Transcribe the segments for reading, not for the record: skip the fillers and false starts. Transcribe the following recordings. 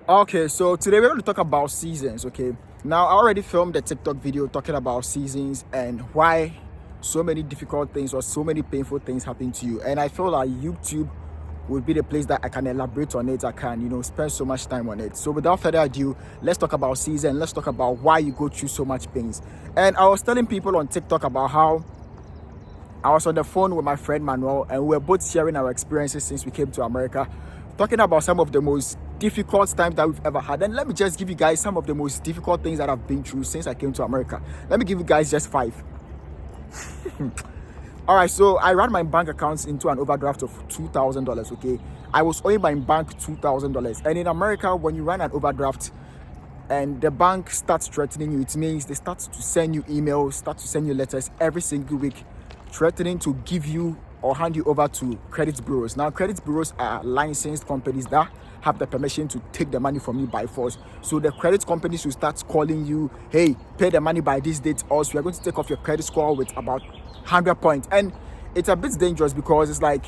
Okay, so today we're going to talk about seasons. Okay, now I already filmed a TikTok video talking about seasons and why so many difficult things or so many painful things happen to you. And I feel like YouTube would be the place that I can elaborate on it. I can, spend so much time on it. So without further ado, let's talk about season. Let's talk about why you go through so much pains. And I was telling people on TikTok about how I was on the phone with my friend Manuel, and we were both sharing our experiences since we came to America, talking about some of the most difficult times that we've ever had. And let me just give you guys some of the most difficult things that I've been through since I came to America. Let me give you guys just 5. All right, so I ran my bank accounts into an overdraft of $2,000. Okay, I was owing my bank $2,000, and in America, when you run an overdraft and the bank starts threatening you, it means they start to send you emails, start to send you letters every single week, threatening to give you or hand you over to credit bureaus. Now, credit bureaus are licensed companies that have the permission to take the money from you by force. So the credit companies will start calling you, hey, pay the money by this date, or we are going to take off your credit score with about 100 points. And it's a bit dangerous because it's like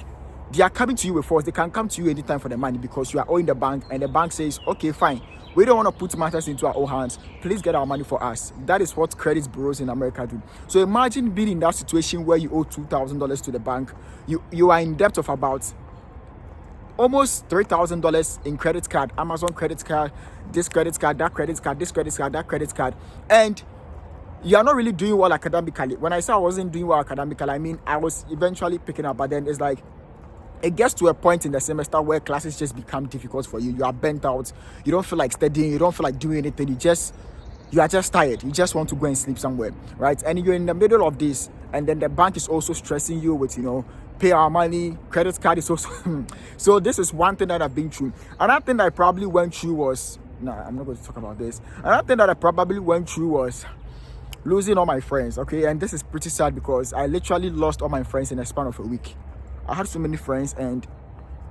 they are coming to you with force. They can come to you anytime for the money because you are owing the bank, and the bank says, okay, fine, we don't want to put matters into our own hands. Please get our money for us. That is what credit bureaus in America do. So imagine being in that situation where you owe $2,000 to the bank. You are in debt of about almost $3,000 in credit card, Amazon credit card, this credit card, that credit card, this credit card, that credit card. And you are not really doing well academically. When I say I wasn't doing well academically, I mean I was eventually picking up, but then it's like it gets to a point in the semester where classes just become difficult for you. You are burnt out. You don't feel like studying. You don't feel like doing anything. You are just tired. You just want to go and sleep somewhere, right? And you're in the middle of this, and then the bank is also stressing you with, pay our money. Credit card is also. So this is one thing that I've been through. Another thing that I probably went through was, I'm not going to talk about this. Another thing that I probably went through was losing all my friends. Okay, and this is pretty sad because I literally lost all my friends in a span of a week. I had so many friends, and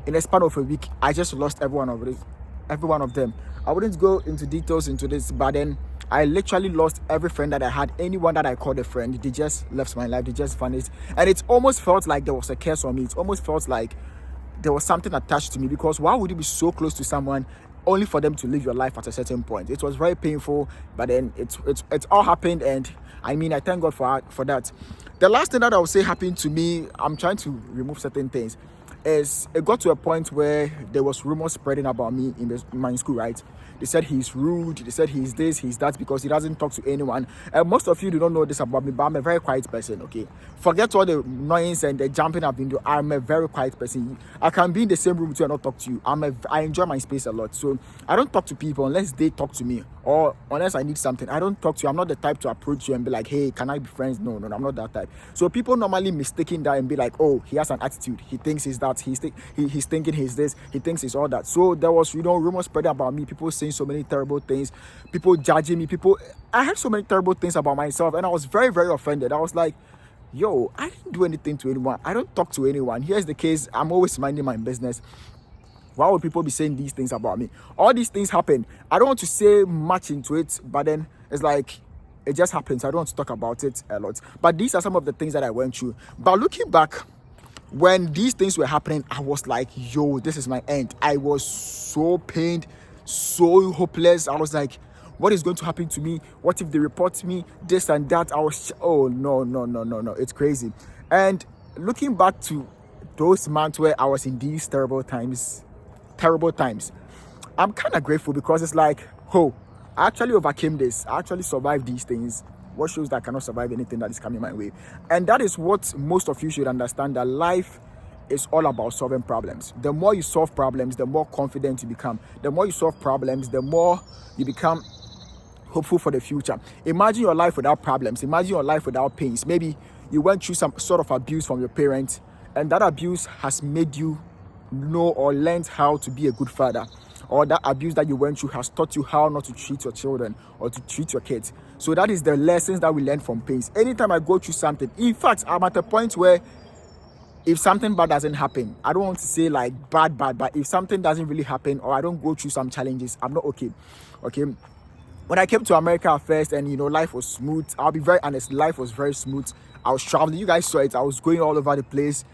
in a span of a week, I just lost every one of them. I wouldn't go into details into this, but then I literally lost every friend that I had. Anyone that I called a friend, they just left my life. They just vanished, and it almost felt like there was a curse on me. It almost felt like there was something attached to me, because why would you be so close to someone only for them to leave your life at a certain point? It was very painful, but then it's all happened, and I mean, I thank God for that. The last thing that I would say happened to me, I'm trying to remove certain things, is it got to a point where there was rumors spreading about me in my school, right? They said he's rude, they said he's this, he's that, because he doesn't talk to anyone. And most of you do not know this about me, but I'm a very quiet person, okay? Forget all the noise and the jumping I've been doing. I'm a very quiet person. I can be in the same room with you and not talk to you. I enjoy my space a lot. So I don't talk to people unless they talk to me, or unless I need something. I don't talk to you. I'm not the type to approach you and be like, hey, can I be friends? No, I'm not that type. So people normally mistaking that and be like, oh, he has an attitude. He thinks he's that. He's thinking he's this. He thinks he's all that. So there was, rumors spreading about me. People saying so many terrible things. People judging me. I had so many terrible things about myself, and I was very, very offended. I was like, yo, I didn't do anything to anyone. I don't talk to anyone. Here's the case. I'm always minding my business. Why would people be saying these things about me? All these things happen. I don't want to say much into it, but then it's like, it just happens. I don't want to talk about it a lot. But these are some of the things that I went through. But looking back, when these things were happening, I was like, yo, this is my end. I was so pained, so hopeless. I was like, what is going to happen to me? What if they report me? This and that. Oh, no. It's crazy. And looking back to those months where I was in these terrible times, I'm kind of grateful, because it's like, I actually overcame this. I actually survived these things. What shows that I cannot survive anything that is coming my way? And that is what most of you should understand, that life is all about solving problems. The more you solve problems, the more confident you become. The more you solve problems, the more you become hopeful for the future. Imagine your life without problems. Imagine your life without pains. Maybe you went through some sort of abuse from your parents, and that abuse has made you know or learned how to be a good father, or that abuse that you went through has taught you how not to treat your children or to treat your kids. So that is the lessons that we learn from pains. Anytime I go through something, in fact, I'm at a point where if something bad doesn't happen, I don't want to say like bad, but if something doesn't really happen, or I don't go through some challenges, I'm not okay. When I came to America at first, and life was smooth, I'll be very honest, life was very smooth. I was traveling, you guys saw it, I was going all over the place,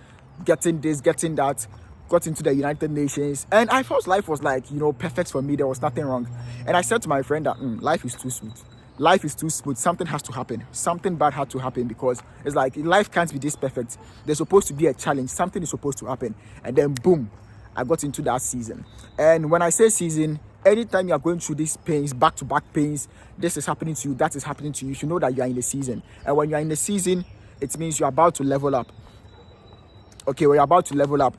getting this, getting that. got into the United Nations, and I felt life was like, perfect for me. There was nothing wrong. And I said to my friend that life is too smooth. Life is too smooth. Something has to happen. Something bad had to happen, because it's like life can't be this perfect. There's supposed to be a challenge. Something is supposed to happen. And then boom, I got into that season. And when I say season, anytime you are going through these pains, back-to-back pains, this is happening to you, that is happening to you, you should know that you are in the season. And when you are in the season, it means you're about to level up. Okay, well, you're about to level up.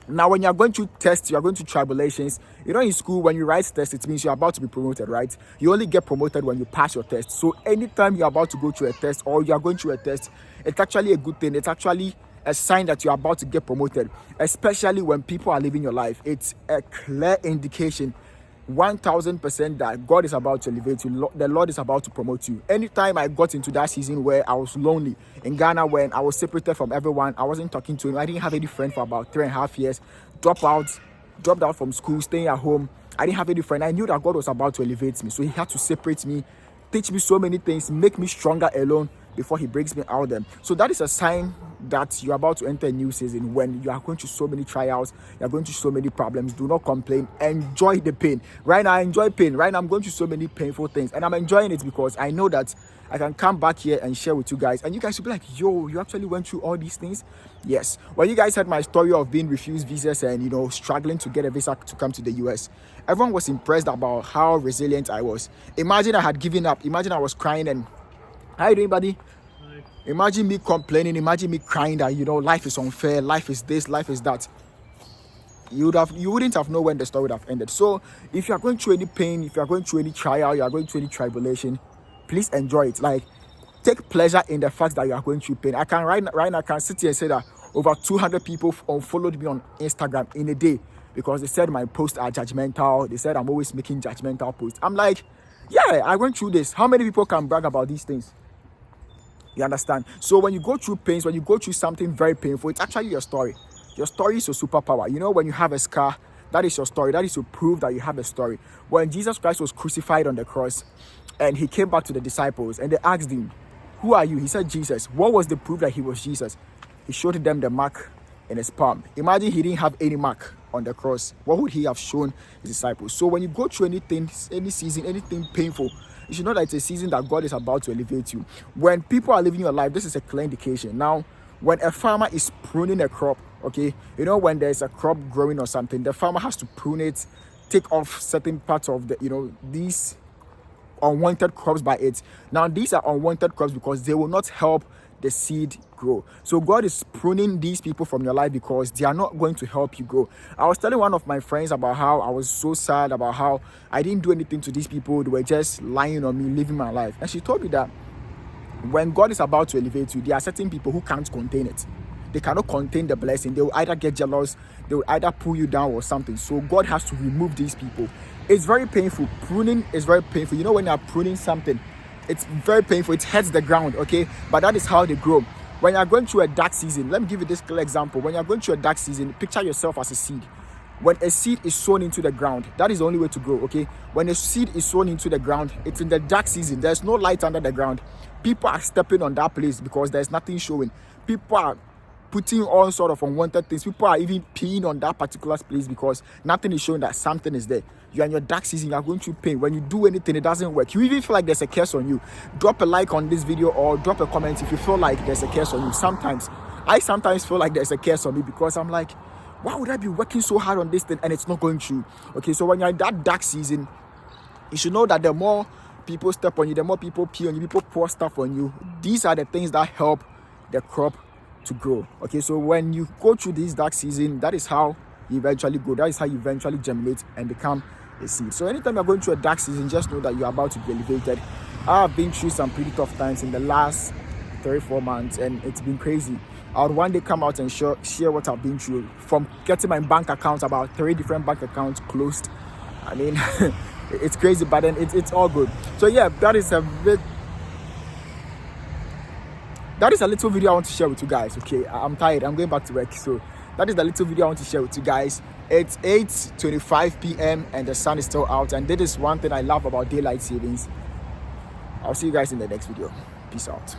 Now, when you're going through tests, you're going through tribulations. In school, when you write tests, it means you're about to be promoted, right? You only get promoted when you pass your test. So anytime you're about to go through a test, or you're going through a test, it's actually a good thing. It's actually a sign that you're about to get promoted, especially when people are living your life. It's a clear indication, 1000%, that God is about to elevate you. The Lord is about to promote you. Anytime I got into that season where I was lonely in Ghana, when I was separated from everyone, I wasn't talking to him, I didn't have any friend for about 3.5 years, dropped out from school, staying at home. I didn't have any friend. I knew that God was about to elevate me, so he had to separate me, teach me so many things, make me stronger alone before he brings me out of them. So that is a sign that you're about to enter a new season. When you are going through so many trials, you're going through so many problems, do not complain. Enjoy the pain. Right now, I enjoy pain. Right now, I'm going through so many painful things, and I'm enjoying it because I know that I can come back here and share with you guys, and you guys will be like, yo, you actually went through all these things? Yes. When you guys heard my story of being refused visas and, struggling to get a visa to come to the US, everyone was impressed about how resilient I was. Imagine I had given up. Imagine I was crying and, how you doing, buddy? Hi. Imagine me complaining. Imagine me crying that, life is unfair. Life is this, life is that. You wouldn't have known when the story would have ended. So if you are going through any pain, if you are going through any trial, you are going through any tribulation, please enjoy it. Like, take pleasure in the fact that you are going through pain. I can right now I can sit here and say that over 200 people unfollowed me on Instagram in a day because they said my posts are judgmental. They said I'm always making judgmental posts. I'm like, yeah, I went through this. How many people can brag about these things? You understand? So when you go through pains, when you go through something very painful, it's actually your story. Your story is your superpower. When you have a scar, that is your story. That is to prove that you have a story. When Jesus Christ was crucified on the cross and he came back to the disciples and they asked him, who are you? He said, Jesus. What was the proof that he was Jesus? He showed them the mark in his palm. Imagine he didn't have any mark on the cross. What would he have shown his disciples? So when you go through anything, any season, anything painful, you should know that it's a season that God is about to elevate you. When people are living your life, this is a clear indication. Now, when a farmer is pruning a crop, okay, when there's a crop growing or something, the farmer has to prune it, take off certain parts of the, these unwanted crops by it. Now, these are unwanted crops because they will not help the seed grow. So God is pruning these people from your life because they are not going to help you grow. I was telling one of my friends about how I was so sad about how I didn't do anything to these people. They were just lying on me, living my life. And she told me that when God is about to elevate you, there are certain people who can't contain it. They cannot contain the blessing. They will either get jealous, they will either pull you down or something. So God has to remove these people. It's very painful. Pruning is very painful. When you are pruning something, it's very painful. It hurts the ground, okay? But that is how they grow. When you're going through a dark season, let me give you this clear example. When you're going through a dark season, picture yourself as a seed. When a seed is sown into the ground, that is the only way to grow, okay? When a seed is sown into the ground, it's in the dark season. There's no light under the ground. People are stepping on that place because there's nothing showing. People are putting all sort of unwanted things. People are even peeing on that particular place because nothing is showing that something is there. You're in your dark season, you're going through pain. When you do anything, it doesn't work. You even feel like there's a curse on you. Drop a like on this video or drop a comment if you feel like there's a curse on you. I sometimes feel like there's a curse on me because I'm like, why would I be working so hard on this thing and it's not going through? Okay, so when you're in that dark season, you should know that the more people step on you, the more people pee on you, people pour stuff on you. These are the things that help the crop to grow. Okay, so when you go through this dark season, that is how you eventually grow. That is how you eventually germinate and become a seed. So anytime you're going through a dark season, just know that you're about to be elevated. I've been through some pretty tough times in the last 3-4 months and it's been crazy. I would one day come out and share what I've been through, from getting my bank accounts, about 3 different bank accounts closed. I mean, it's crazy, but then it's all good. So yeah, that is a little video I want to share with you guys. Okay, I'm tired. I'm going back to work. So that is the little video I want to share with you guys. It's 8:25 p.m. and the sun is still out. And this is one thing I love about daylight savings. I'll see you guys in the next video. Peace out.